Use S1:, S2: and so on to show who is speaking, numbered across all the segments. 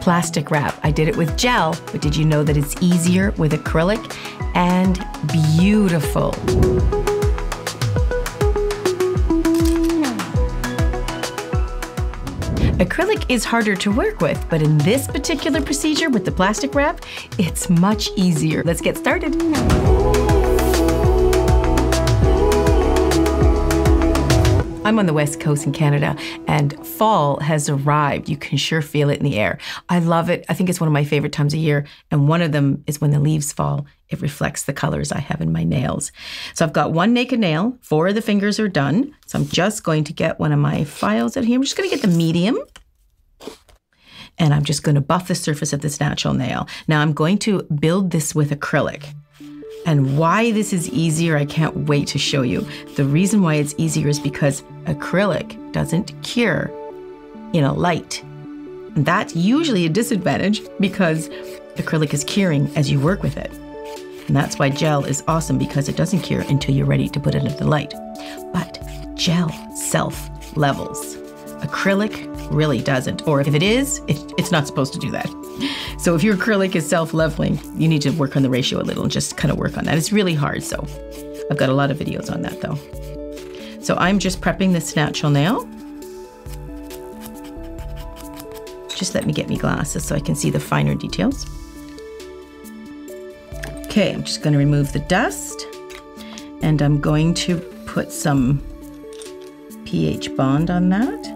S1: plastic wrap. I did it with gel, but did you know that it's easier with acrylic? And beautiful. Acrylic is harder to work with, but in this particular procedure with the plastic wrap, it's much easier. Let's get started. I'm on the West Coast in Canada, and fall has arrived. You can sure feel it in the air. I love it. I think it's one of my favorite times of year, and one of them is when the leaves fall. It reflects the colors I have in my nails. So I've got one naked nail, 4 of the fingers are done. So I'm just going to get one of my files out here. I'm just going to get the medium, and I'm just going to buff the surface of this natural nail. Now I'm going to build this with acrylic. And why this is easier, I can't wait to show you. The reason why it's easier is because acrylic doesn't cure in a light. And that's usually a disadvantage because acrylic is curing as you work with it. And that's why gel is awesome, because it doesn't cure until you're ready to put it into the light. But gel self-levels. Acrylic really doesn't. Or if it is, it's not supposed to do that. So if your acrylic is self-leveling, you need to work on the ratio a little and just kind of work on that. It's really hard, so I've got a lot of videos on that though. So I'm just prepping this natural nail. Just let me get me glasses so I can see the finer details. Okay, I'm just going to remove the dust, and I'm going to put some pH bond on that.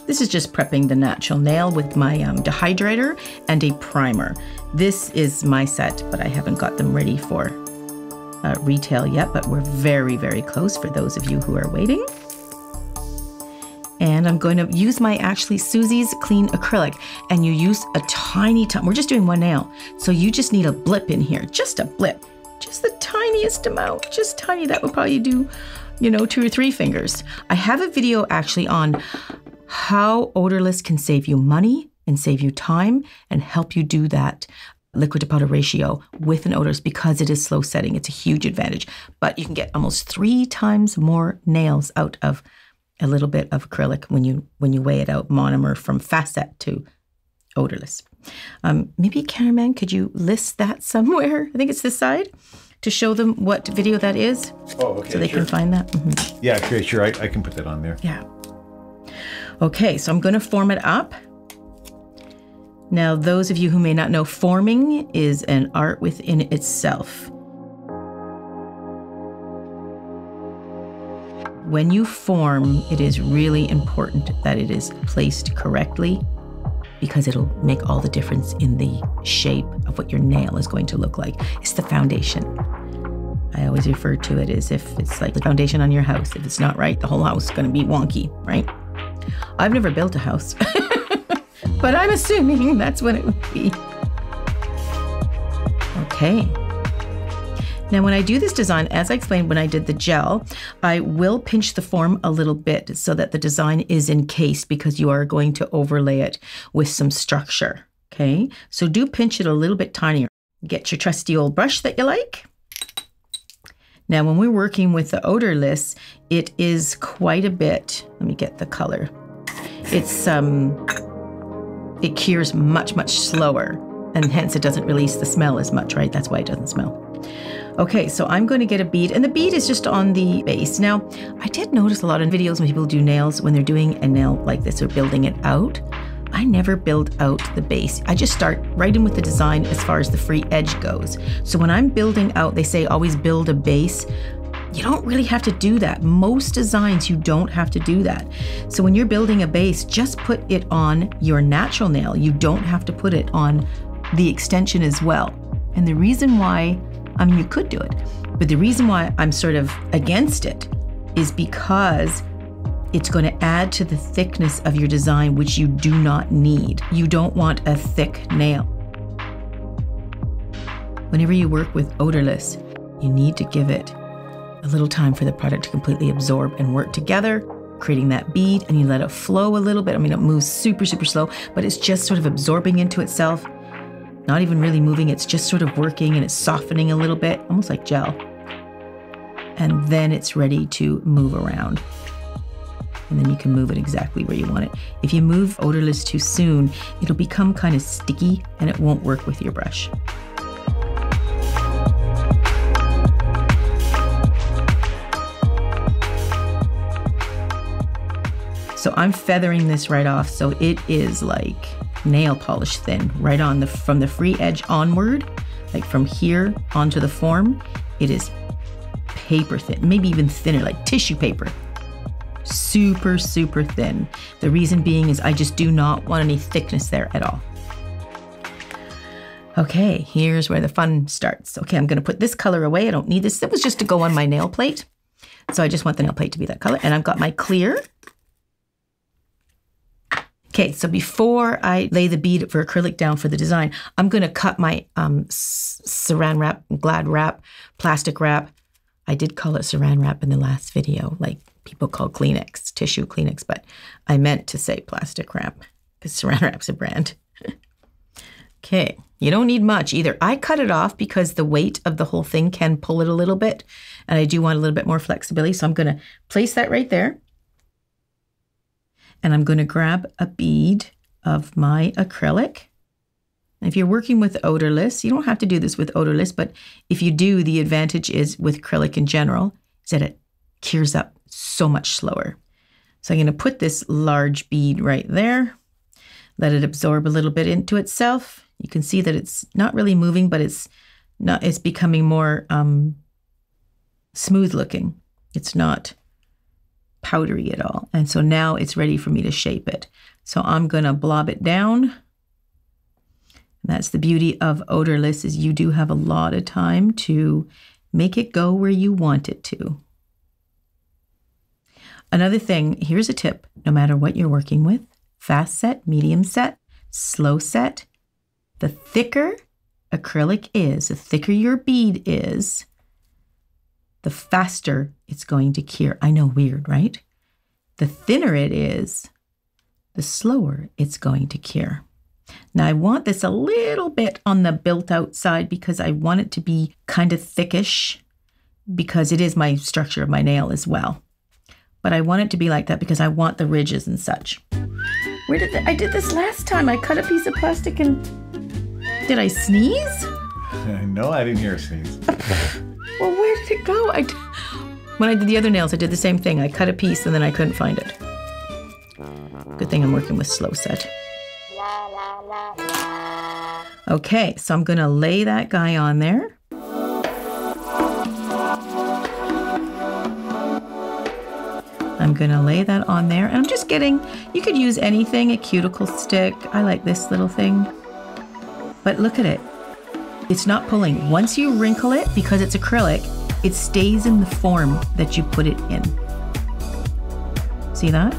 S1: This is just prepping the natural nail with my dehydrator and a primer. This is my set, but I haven't got them ready for retail yet, but we're very, very close for those of you who are waiting. And I'm going to use my Suzie's Clean Acrylic, and you use a tiny, we're just doing one nail. So you just need a blip in here, just a blip, just the tiniest amount, just tiny. That would probably do, 2 or 3 fingers. I have a video actually on how odorless can save you money and save you time and help you do that liquid to powder ratio with an odorless, because it is slow setting. It's a huge advantage, but you can get almost 3 times more nails out of a little bit of acrylic when you weigh it out, monomer from fast set to odorless. Maybe cameraman, could you list that somewhere? I think it's this side, to show them what video that is.
S2: Oh, okay,
S1: so they can find that. Mm-hmm.
S2: Yeah, okay, sure. I can put that on there.
S1: Yeah. Okay, so I'm going to form it up. Now, those of you who may not know, forming is an art within itself. When you form, it is really important that it is placed correctly, because it'll make all the difference in the shape of what your nail is going to look like. It's the foundation. I always refer to it as if it's like the foundation on your house. If it's not right, the whole house is going to be wonky, right? I've never built a house, but I'm assuming that's what it would be. Okay. Now, when I do this design, as I explained when I did the gel, I will pinch the form a little bit so that the design is encased, because you are going to overlay it with some structure, okay? So do pinch it a little bit tinier. Get your trusty old brush that you like. Now, when we're working with the odorless, it is quite a bit. Let me get the color. It's it cures much, much slower, and hence it doesn't release the smell as much, right? That's why it doesn't smell. Okay, so I'm going to get a bead, and the bead is just on the base. Now, I did notice a lot of videos when people do nails, when they're doing a nail like this or building it out, I never build out the base. I just start right in with the design as far as the free edge goes. So when I'm building out, they say always build a base. You don't really have to do that. Most designs, you don't have to do that. So when you're building a base, just put it on your natural nail. You don't have to put it on the extension as well. And the reason why, I mean, you could do it, but the reason why I'm sort of against it is because it's going to add to the thickness of your design, which you do not need. You don't want a thick nail. Whenever you work with odorless, you need to give it a little time for the product to completely absorb and work together, creating that bead, and you let it flow a little bit. I mean, it moves super, super slow, but it's just sort of absorbing into itself, not even really moving. It's just sort of working, and it's softening a little bit, almost like gel. And then it's ready to move around. and then you can move it exactly where you want it. If you move odorless too soon, it'll become kind of sticky and it won't work with your brush. So I'm feathering this right off, so it is like nail polish thin, right on from the free edge onward, like from here onto the form, it is paper thin, maybe even thinner, like tissue paper. Super, super thin. The reason being is I just do not want any thickness there at all. Okay, here's where the fun starts. Okay, I'm gonna put this color away. I don't need this. It was just to go on my nail plate. So I just want the nail plate to be that color. And I've got my clear. Okay, so before I lay the bead for acrylic down for the design, I'm gonna cut my saran wrap, glad wrap, plastic wrap. I did call it saran wrap in the last video, like people call Kleenex, tissue Kleenex, but I meant to say plastic wrap because saran wrap's a brand. Okay, you don't need much either. I cut it off because the weight of the whole thing can pull it a little bit, and I do want a little bit more flexibility, so I'm gonna place that right there. And I'm going to grab a bead of my acrylic. And if you're working with odorless, you don't have to do this with odorless, but if you do, the advantage is with acrylic in general, is that it cures up so much slower. So I'm going to put this large bead right there, let it absorb a little bit into itself. You can see that it's not really moving, but it's becoming more smooth looking. It's not powdery at all. And so now it's ready for me to shape it. So I'm going to blob it down. And that's the beauty of odorless, is you do have a lot of time to make it go where you want it to. Another thing, here's a tip, no matter what you're working with, fast set, medium set, slow set, the thicker acrylic is, the thicker your bead is, the faster it's going to cure. I know, weird, right? The thinner it is, the slower it's going to cure. Now I want this a little bit on the built out side because I want it to be kind of thickish because it is my structure of my nail as well. But I want it to be like that because I want the ridges and such. Where did I did this last time? I cut a piece of plastic and did I sneeze?
S2: No, I didn't hear a sneeze.
S1: Well, where did it go? When I did the other nails, I did the same thing. I cut a piece and then I couldn't find it. Good thing I'm working with slow set. Okay, so I'm gonna lay that guy on there. I'm gonna lay that on there, and I'm just getting, you could use anything, a cuticle stick. I like this little thing. But look at it. It's not pulling. Once you wrinkle it, because it's acrylic, it stays in the form that you put it in. See that?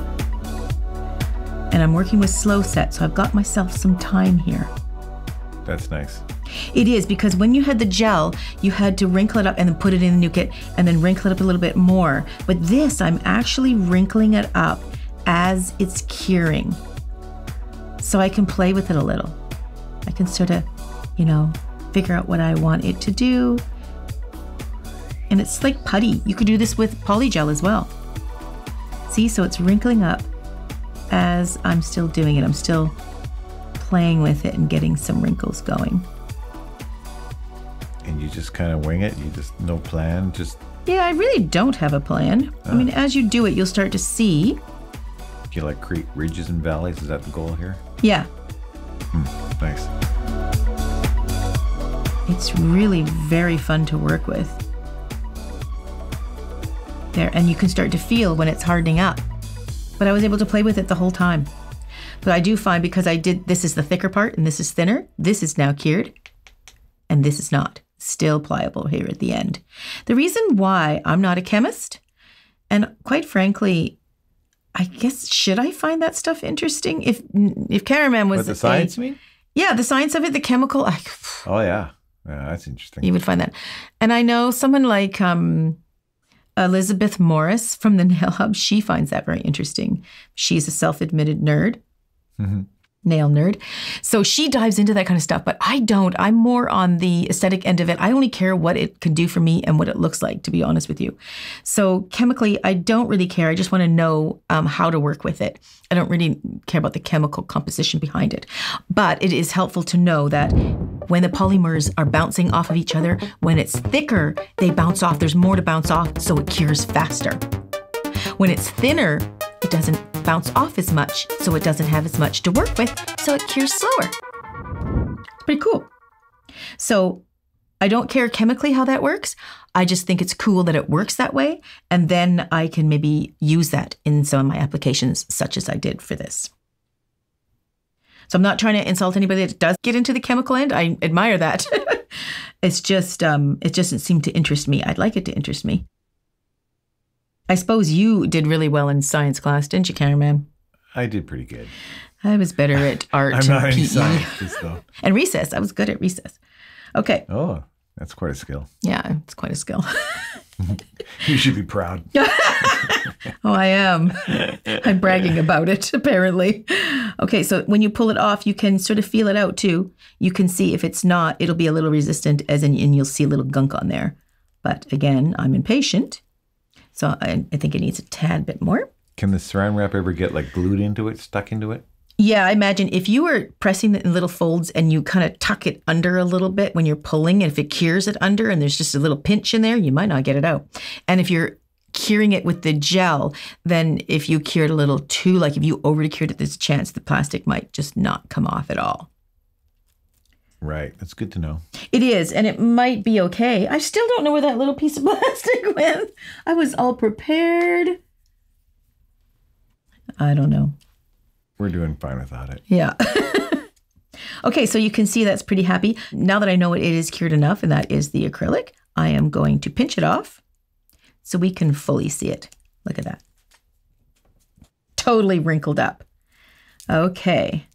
S1: And I'm working with slow set, so I've got myself some time here.
S2: That's nice.
S1: It is, because when you had the gel, you had to wrinkle it up and then put it in the new kit and then wrinkle it up a little bit more. But this, I'm actually wrinkling it up as it's curing. So I can play with it a little. I can sort of, figure out what I want it to do. And it's like putty. You could do this with polygel as well. See, so it's wrinkling up as I'm still doing it. I'm still playing with it and getting some wrinkles going.
S2: And you just kind of wing it? You just, no plan, just...
S1: Yeah, I really don't have a plan. Oh. I mean, as you do it, you'll start to see.
S2: You like create ridges and valleys? Is that the goal here?
S1: Yeah.
S2: Nice.
S1: It's really very fun to work with. There, and you can start to feel when it's hardening up. But I was able to play with it the whole time. But I do find, because this is the thicker part and this is thinner, this is now cured and this is not. Still pliable here at the end. The reason why I'm not a chemist, and quite frankly, I guess, should I find that stuff interesting? If Caraman was...
S2: What, the science, you mean?
S1: Yeah, the science of it, the chemical.
S2: Oh, yeah. Yeah, that's interesting.
S1: You would find that. And I know someone like Elizabeth Morris from the Nail Hub, she finds that very interesting. She's a self-admitted nerd. Mm-hmm. nail nerd. So she dives into that kind of stuff, but I don't. I'm more on the aesthetic end of it. I only care what it can do for me and what it looks like, to be honest with you. So chemically, I don't really care. I just want to know how to work with it. I don't really care about the chemical composition behind it. But it is helpful to know that when the polymers are bouncing off of each other, when it's thicker, they bounce off. There's more to bounce off, so it cures faster. When it's thinner, it doesn't bounce off as much, so it doesn't have as much to work with, so it cures slower. Pretty cool. So I don't care chemically how that works. I just think it's cool that it works that way, and then I can maybe use that in some of my applications, such as I did for this. So I'm not trying to insult anybody that does get into the chemical end. I admire that. It's just, it doesn't seem to interest me. I'd like it to interest me. I suppose you did really well in science class, didn't you, cameraman?
S2: I did pretty good.
S1: I was better at art
S2: I'm not
S1: and
S2: any
S1: PE.
S2: scientist, though.
S1: And recess. I was good at recess. Okay.
S2: Oh, that's quite a skill.
S1: Yeah, it's quite a skill.
S2: You should be proud.
S1: Oh, I am. I'm bragging about it, apparently. Okay, so when you pull it off, you can sort of feel it out, too. You can see if it's not, it'll be a little resistant, and you'll see a little gunk on there. But again, I'm impatient. So I think it needs a tad bit more.
S2: Can the saran wrap ever get like glued into it, stuck into it?
S1: Yeah, I imagine if you were pressing it in little folds and you kind of tuck it under a little bit when you're pulling, and if it cures it under and there's just a little pinch in there, you might not get it out. And if you're curing it with the gel, then if you cured a little too, like if you over cured it, there's a chance the plastic might just not come off at all.
S2: Right. That's good to know.
S1: It is, and it might be okay. I still don't know where that little piece of plastic went. I was all prepared. I don't know.
S2: We're doing fine without it.
S1: Yeah. Okay, so you can see that's pretty happy. Now that I know it is cured enough, and that is the acrylic, I am going to pinch it off so we can fully see it. Look at that. Totally wrinkled up. Okay.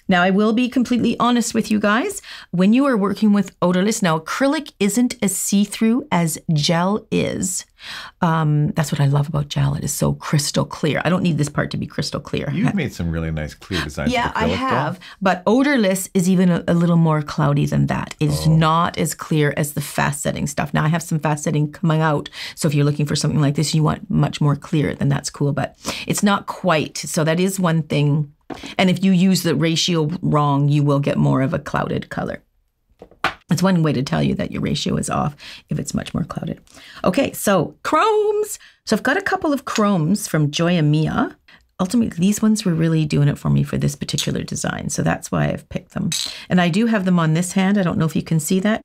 S1: Now, I will be completely honest with you guys. When you are working with odorless, now acrylic isn't as see-through as gel is. That's what I love about gel. It is so crystal clear. I don't need this part to be crystal clear.
S2: You've made some really nice clear designs.
S1: Yeah,
S2: with acrylic,
S1: I have.
S2: though.
S1: But odorless is even a little more cloudy than that. It is not as clear as the fast setting stuff. Now, I have some fast setting coming out. So if you're looking for something like this, you want much more clear, then that's cool. But it's not quite. So that is one thing. And if you use the ratio wrong, you will get more of a clouded color. It's one way to tell you that your ratio is off if it's much more clouded. Okay, so chromes. So I've got a couple of chromes from Joya Mia. Ultimately, these ones were really doing it for me for this particular design. So that's why I've picked them. And I do have them on this hand. I don't know if you can see that.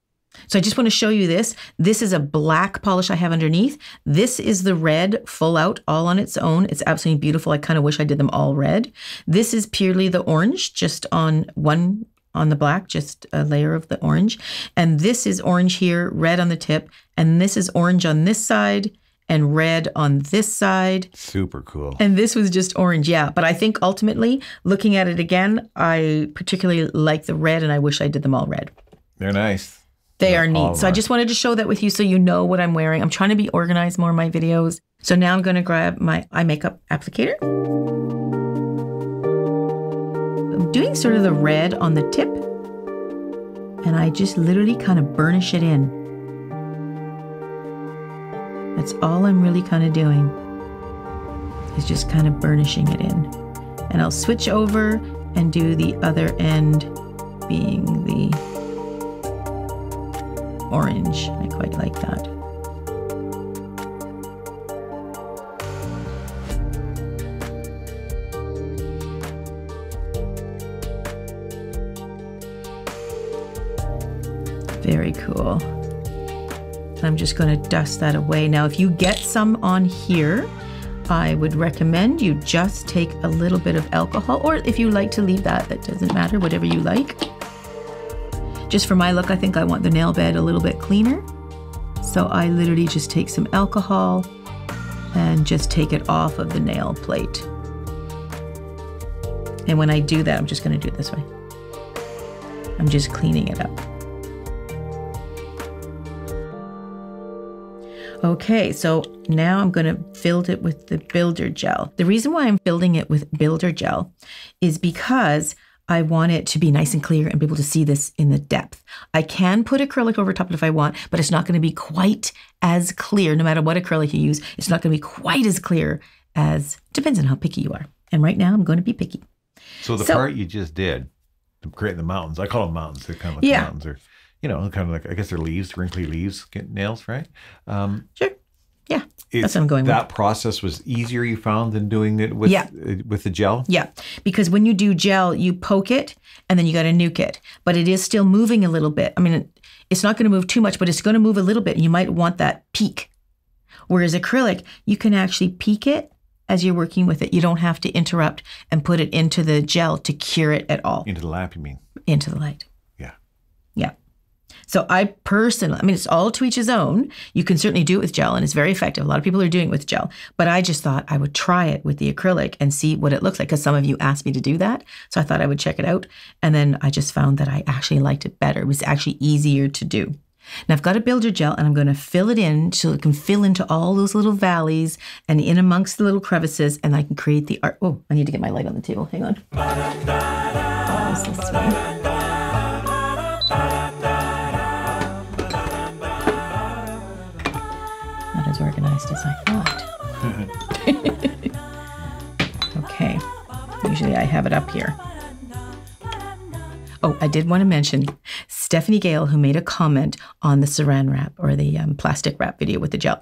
S1: So I just want to show you this. This is a black polish I have underneath. This is the red full out all on its own. It's absolutely beautiful. I kind of wish I did them all red. This is purely the orange, just on one on the black, just a layer of the orange. And this is orange here, red on the tip. And this is orange on this side and red on this side.
S2: Super cool.
S1: And this was just orange, yeah. But I think ultimately, looking at it again, I particularly like the red, and I wish I did them all red.
S2: They're nice.
S1: They are neat. So I just wanted to show that with you so you know what I'm wearing. I'm trying to be organized more in my videos. So now I'm going to grab my eye makeup applicator. I'm doing sort of the red on the tip. And I just literally kind of burnish it in. That's all I'm really kind of doing. Is just kind of burnishing it in. And I'll switch over and do the other end being the orange. I quite like that. Very cool. I'm just going to dust that away. Now, if you get some on here, I would recommend you just take a little bit of alcohol, or if you like to leave that, that doesn't matter, whatever you like. Just for my look, I think I want the nail bed a little bit cleaner. So I literally just take some alcohol and just take it off of the nail plate. And when I do that, I'm just going to do it this way. I'm just cleaning it up. Okay, so now I'm going to build it with the builder gel. The reason why I'm building it with builder gel is because I want it to be nice and clear and be able to see this in the depth. I can put acrylic over top of it if I want, but it's not going to be quite as clear. No matter what acrylic you use, it's not going to be quite as clear as, depends on how picky you are. And right now I'm going to be picky.
S2: So the part you just did to create the mountains, I call them mountains. They're kind of like mountains. Or, you know, kind of like, I guess they're leaves, wrinkly leaves, nails, right?
S1: Sure. Yeah, that's what I'm going with.
S2: That process was easier, you found, than doing it with the gel?
S1: Yeah, because when you do gel, you poke it and then you got to nuke it. But it is still moving a little bit. I mean, it's not going to move too much, but it's going to move a little bit. And you might want that peak. Whereas acrylic, you can actually peak it as you're working with it. You don't have to interrupt and put it into the gel to cure it at all.
S2: Into the lamp, you mean?
S1: Into the light.
S2: Yeah.
S1: Yeah. So I personally, I mean, it's all to each his own. You can certainly do it with gel and it's very effective. A lot of people are doing it with gel, but I just thought I would try it with the acrylic and see what it looks like because some of you asked me to do that. So I thought I would check it out. And then I just found that I actually liked it better. It was actually easier to do. Now I've got a builder gel and I'm going to fill it in so it can fill into all those little valleys and in amongst the little crevices and I can create the art. Oh, I need to get my light on the table. Hang on. Not as organized as I thought. Okay. Usually I have it up here. Oh, I did want to mention Stephanie Gale, who made a comment on the saran wrap or the plastic wrap video with the gel.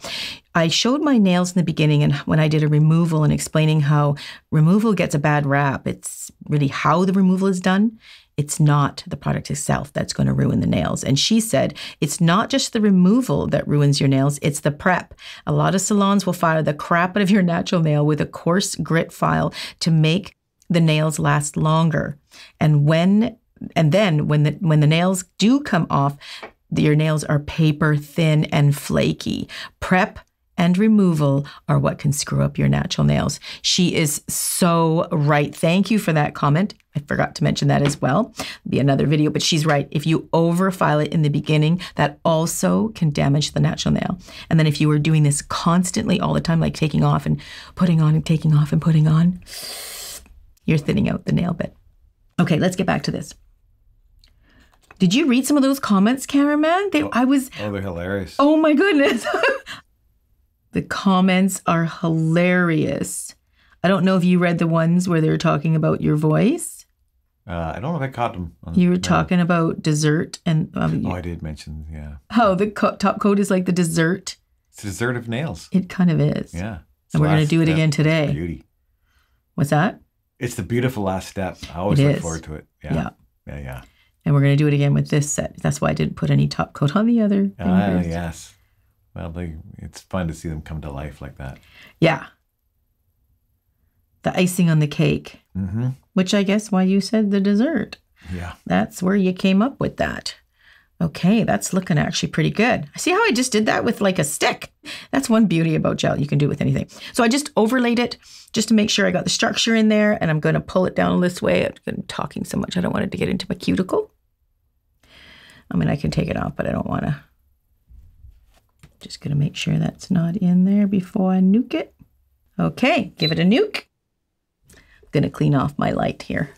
S1: I showed my nails in the beginning and when I did a removal and explaining how removal gets a bad rap, it's really how the removal is done. It's not the product itself that's going to ruin the nails. And she said, it's not just the removal that ruins your nails, it's the prep. A lot of salons will file the crap out of your natural nail with a coarse grit file to make the nails last longer. And then when the nails do come off, your nails are paper thin and flaky. Prep and removal are what can screw up your natural nails. She is so right. Thank you for that comment. I forgot to mention that as well. Be another video, but she's right. If you overfile it in the beginning, that also can damage the natural nail. And then if you were doing this constantly all the time, like taking off and putting on and taking off and putting on, you're thinning out the nail bed. Okay, let's get back to this. Did you read some of those comments, cameraman?
S2: They're hilarious.
S1: Oh my goodness. The comments are hilarious. I don't know if you read the ones where they were talking about your voice.
S2: I don't know if I caught them.
S1: You were talking about dessert and...
S2: I did mention, yeah.
S1: How the top coat is like the dessert.
S2: It's the dessert of nails.
S1: It kind of is.
S2: Yeah.
S1: And we're going to do it again today.
S2: Beauty.
S1: What's that?
S2: It's the beautiful last step. I always look forward to it. Yeah.
S1: And we're going to do it again with this set. That's why I didn't put any top coat on the other fingers.
S2: Yes. Well, it's fun to see them come to life like that.
S1: Yeah. The icing on the cake, which I guess why you said the dessert.
S2: Yeah.
S1: That's where you came up with that. Okay, that's looking actually pretty good. See how I just did that with like a stick? That's one beauty about gel. You can do it with anything. So I just overlaid it just to make sure I got the structure in there, and I'm going to pull it down this way. I'm talking so much, I don't want it to get into my cuticle. I mean, I can take it off, but I don't want to. Just going to make sure that's not in there before I nuke it. Okay, give it a nuke. I'm going to clean off my light here.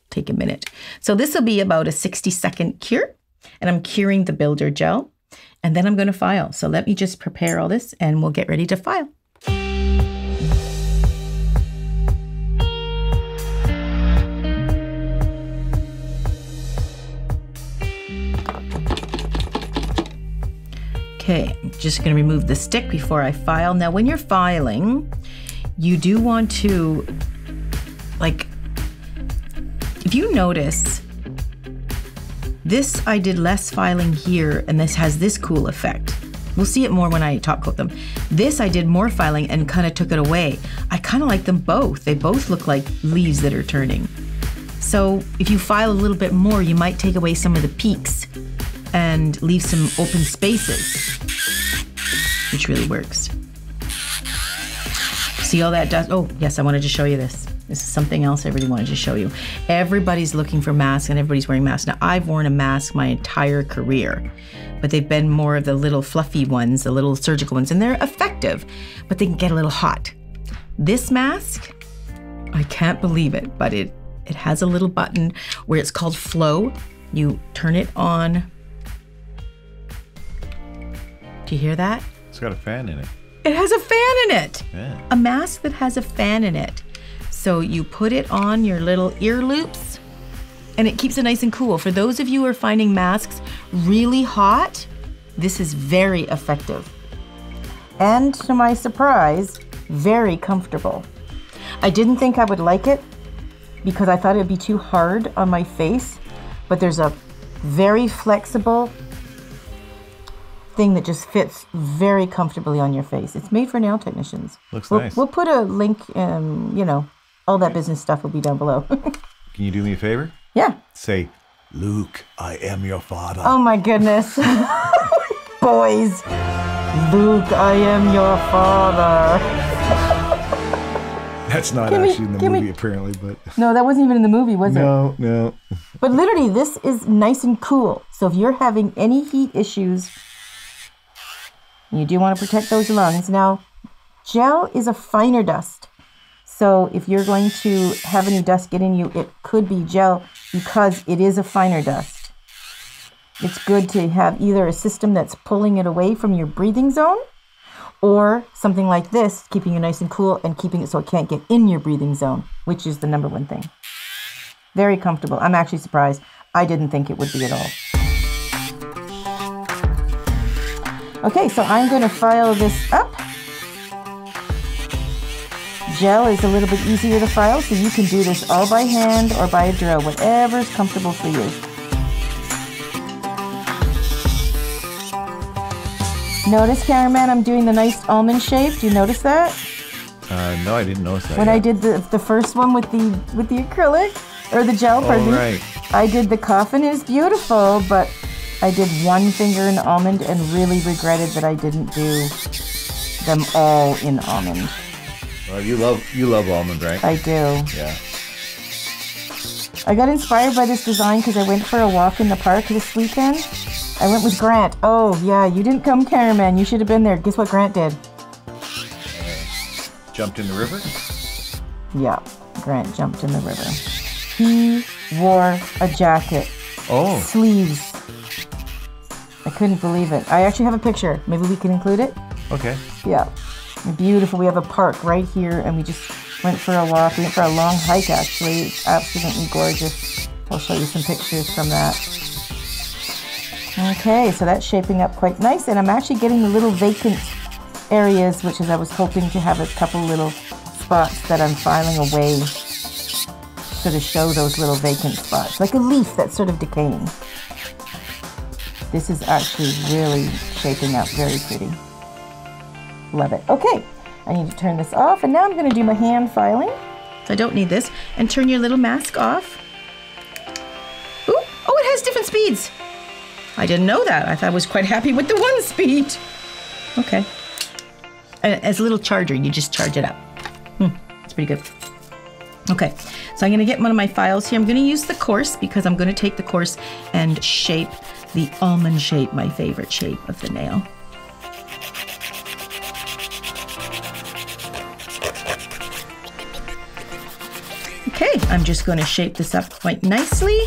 S1: Take a minute. So this will be about a 60-second cure. And I'm curing the builder gel. And then I'm going to file. So let me just prepare all this and we'll get ready to file. Okay, I'm just going to remove the stick before I file. Now, when you're filing, you do want to, like, if you notice, this I did less filing here, and this has this cool effect. We'll see it more when I top coat them. This I did more filing and kind of took it away. I kind of like them both. They both look like leaves that are turning. So if you file a little bit more, you might take away some of the peaks and leave some open spaces, which really works. See all that does? Oh, yes, I wanted to show you this. This is something else I really wanted to show you. Everybody's looking for masks and everybody's wearing masks. Now, I've worn a mask my entire career, but they've been more of the little fluffy ones, the little surgical ones, and they're effective, but they can get a little hot. This mask, I can't believe it, but It has a little button where it's called flow. You turn it on. Do you hear that?
S2: It's got a fan in it.
S1: It has a fan in it.
S2: Yeah.
S1: A mask that has a fan in it. So you put it on your little ear loops and it keeps it nice and cool. For those of you who are finding masks really hot, this is very effective. And to my surprise, very comfortable. I didn't think I would like it because I thought it would be too hard on my face, but there's a very flexible thing that just fits very comfortably on your face. It's made for nail technicians.
S2: Looks nice.
S1: We'll put a link, you know, all that business stuff will be down below.
S2: Can you do me a favor?
S1: Yeah.
S2: Say, Luke, I am your father.
S1: Oh my goodness. Boys, Luke, I am your father.
S2: That's not actually in the movie, apparently, but...
S1: No, that wasn't even in the movie, was it?
S2: No.
S1: But literally, this is nice and cool. So if you're having any heat issues, you do want to protect those lungs. Now, gel is a finer dust. So if you're going to have any dust get in you, it could be gel because it is a finer dust. It's good to have either a system that's pulling it away from your breathing zone or something like this, keeping you nice and cool and keeping it so it can't get in your breathing zone, which is the number one thing. Very comfortable. I'm actually surprised. I didn't think it would be at all. Okay, so I'm going to file this up. Gel is a little bit easier to file, so you can do this all by hand or by a drill, whatever is comfortable for you. Notice, cameraman, I'm doing the nice almond shape. Do you notice that?
S2: No, I didn't notice that.
S1: When I did the first one with the acrylic, or the gel, pardon me.
S2: Right.
S1: I did the coffin. It was beautiful, but I did one finger in almond and really regretted that I didn't do them all in almond.
S2: Well, you love almond, right?
S1: I do.
S2: Yeah.
S1: I got inspired by this design because I went for a walk in the park this weekend. I went with Grant. Oh, yeah, you didn't come, cameraman. You should have been there. Guess what Grant did?
S2: Jumped in the river?
S1: Yeah, Grant jumped in the river. He wore a jacket.
S2: Oh.
S1: Sleeves. I couldn't believe it. I actually have a picture. Maybe we can include it?
S2: Okay.
S1: Yeah. Beautiful. We have a park right here, and we just went for a walk. We went for a long hike, actually. It's absolutely gorgeous. I'll show you some pictures from that. Okay, so that's shaping up quite nice, and I'm actually getting the little vacant areas, which is I was hoping to have a couple little spots that I'm filing away, sort of show those little vacant spots, like a leaf that's sort of decaying. This is actually really shaping up very pretty. Love it. Okay, I need to turn this off, and now I'm going to do my hand filing. So I don't need this. And turn your little mask off. Ooh, oh, it has different speeds. I didn't know that. I thought I was quite happy with the one speed. Okay. As a little charger, you just charge it up. It's pretty good. Okay, so I'm going to get one of my files here. I'm going to use the coarse because I'm going to take the coarse and shape the almond shape, my favorite shape of the nail. Okay, I'm just going to shape this up quite nicely.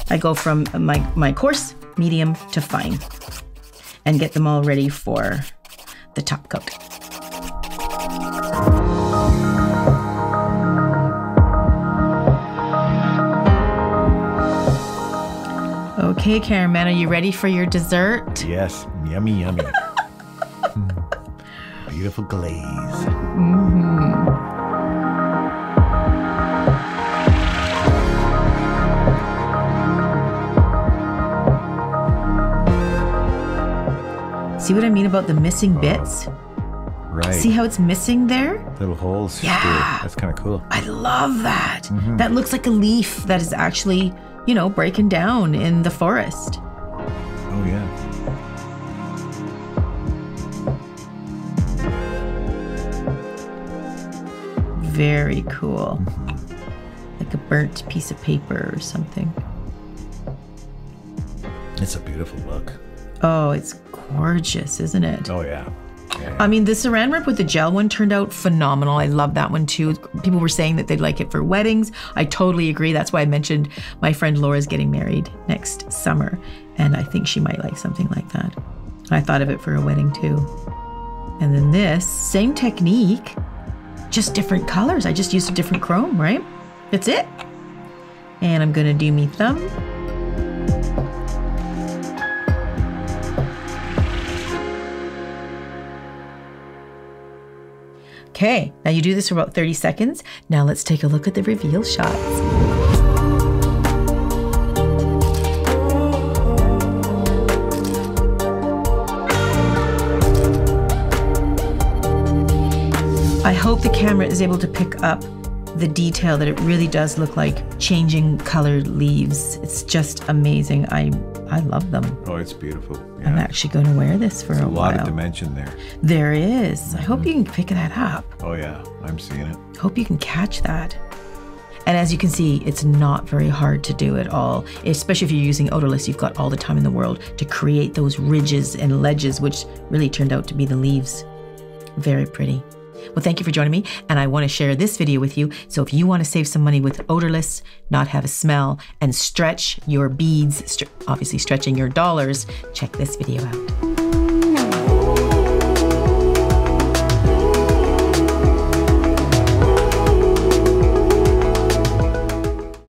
S1: I go from my coarse, medium to fine and get them all ready for the top coat. Okay, cameraman, are you ready for your dessert?
S2: Yes, yummy, yummy. Beautiful glaze.
S1: See what I mean about the missing bits?
S2: Right.
S1: See how it's missing there?
S2: Little holes.
S1: Yeah.
S2: That's kind of cool.
S1: I love that. That looks like a leaf that is actually, you know, breaking down in the forest.
S2: Oh, yeah.
S1: Very cool. Like a burnt piece of paper or something.
S2: It's a beautiful look.
S1: Oh, it's gorgeous, isn't it?
S2: Oh, yeah.
S1: I mean, the saran wrap with the gel one turned out phenomenal. I love that one too. People were saying that they'd like it for weddings. I totally agree. That's why I mentioned my friend Laura's getting married next summer, and I think she might like something like that. I thought of it for a wedding too. And then this, same technique, just different colors. I just used a different chrome, right? That's it. And I'm gonna do me thumb. Okay, now you do this for about 30 seconds. Now let's take a look at the reveal shots. I hope the camera is able to pick up the detail that it really does look like changing colored leaves. It's just amazing. I love them.
S2: Oh, it's beautiful. Yeah.
S1: I'm actually going to wear this for a while.
S2: A lot of dimension there.
S1: There is. I hope you can pick that up.
S2: Oh yeah, I'm seeing it.
S1: Hope you can catch that. And as you can see, it's not very hard to do at all, especially if you're using odorless. You've got all the time in the world to create those ridges and ledges, which really turned out to be the leaves. Very pretty. Well, thank you for joining me, and I want to share this video with you. So if you want to save some money with odorless, not have a smell, and stretch your beads, obviously stretching your dollars, check this video out.